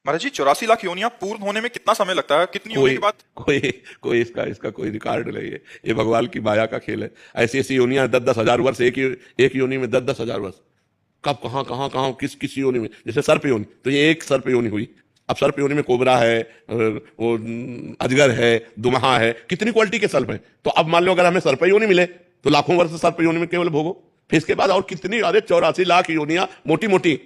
महाराज जी 84 लाख योनियां पूर्ण होने में कितना समय लगता है, कितनी योनि कोई के बाद? कोई कोई इसका इसका कोई रिकॉर्ड नहीं है। ये भगवान की माया का खेल है। ऐसी ऐसी योनियां 10-10 हजार वर्ष, एक योनि में 10-10 हजार वर्ष। कब कहाँ कहाँ कहाँ किस योनि में, जैसे सर्प योनि, तो ये एक सर्प योनि हुई। अब सर्प योनि में कोबरा है, वो अजगर है, दुमहा है, कितनी क्वालिटी के सर्प हैं। तो अब मान लो अगर हमें सर्प योनि मिले तो लाखों वर्ष सर्प योनि में केवल भोगो। फिर इसके बाद और कितनी, अरे 84 लाख योनियां मोटी मोटी।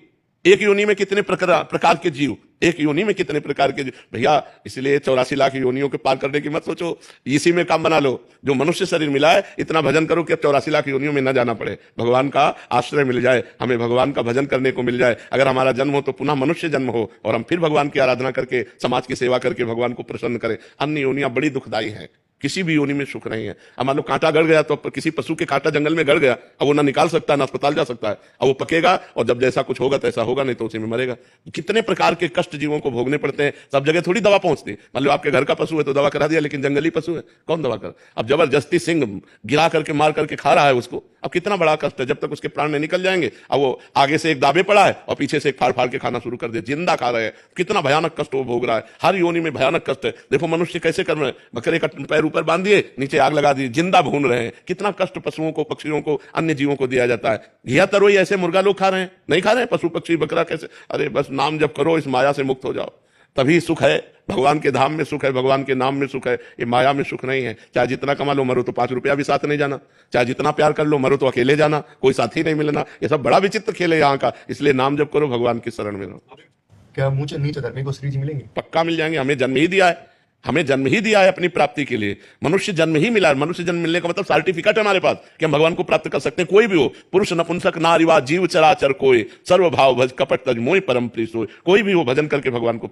एक योनि में कितने प्रकार के जीव, एक योनि में कितने प्रकार के जीव भैया। इसलिए 84 लाख योनियों के पार करने की मत सोचो, इसी में काम बना लो। जो मनुष्य शरीर मिला है इतना भजन करो कि अब 84 लाख योनियों में न जाना पड़े, भगवान का आश्रय मिल जाए, हमें भगवान का भजन करने को मिल जाए। अगर हमारा जन्म हो तो पुनः मनुष्य जन्म हो और हम फिर भगवान की आराधना करके, समाज की सेवा करके भगवान को प्रसन्न करें। अन्य योनियां बड़ी दुखदायी हैं, किसी भी योनि में सुख नहीं है। अब मान लो कांटा गड़ गया, तो किसी पशु के कांटा जंगल में गड़ गया, अब वो ना निकाल सकता, ना अस्पताल जा सकता है। अब वो पकेगा और जब जैसा कुछ होगा तैसा होगा, नहीं तो उसी में मरेगा। कितने प्रकार के कष्ट जीवों को भोगने पड़ते हैं। सब जगह थोड़ी दवा पहुंचती। मान लो आपके घर का पशु है तो दवा करा दिया, लेकिन जंगली पशु है, कौन दवा कर। अब जबरदस्ती सिंह गिरा करके मार करके खा रहा है उसको, अब कितना बड़ा कष्ट है। जब तक उसके प्राण नहीं निकल जाएंगे, अब वो आगे से एक दाबे पड़ा है और पीछे से एक फाड़ फाड़ के खाना शुरू कर दिया, जिंदा खा रहे हैं। कितना भयानक कष्ट वो भोग रहा है। हर योनि में भयानक कष्ट है। देखो मनुष्य कैसे कर रहे हैं, बकरे का पैर ऊपर बांध दिए, नीचे आग लगा दी, जिंदा भून रहे हैं। कितना कष्ट पशुओं को, पक्षियों को, अन्य जीवों को दिया जाता है। घिया तरोई ऐसे मुर्गा लोग खा रहे हैं, नहीं खा रहे हैं पशु पक्षी बकरा कैसे। अरे बस नाम जब करो, इस माया से मुक्त हो जाओ, तभी सुख है। भगवान के धाम में सुख है, भगवान के नाम में सुख है, ये माया में सुख नहीं है। चाहे जितना कमा लो, मरो तो 5 रुपया भी साथ नहीं जाना। चाहे जितना प्यार कर लो, मरो तो अकेले जाना, कोई साथी नहीं मिलना। ये सब बड़ा विचित्र खेल है यहाँ का। इसलिए नाम जब करो, भगवान की शरण में रहो। क्या ऊंचे नीचे धरने को श्री जी मिलेंगे? पक्का मिल जाएंगे। हमें जन्म ही दिया है, हमें जन्म ही दिया है अपनी प्राप्ति के लिए। मनुष्य जन्म ही मिला है। मनुष्य जन्म मिलने का मतलब सर्टिफिकेट है हमारे पास कि हम भगवान को प्राप्त कर सकते हैं। कोई भी हो, पुरुष नपुंसक नारीवा जीव चराचर कोई, सर्वभाव भज कपट तज मोहि परम प्रीत सोई। कोई भी हो, भजन करके भगवान को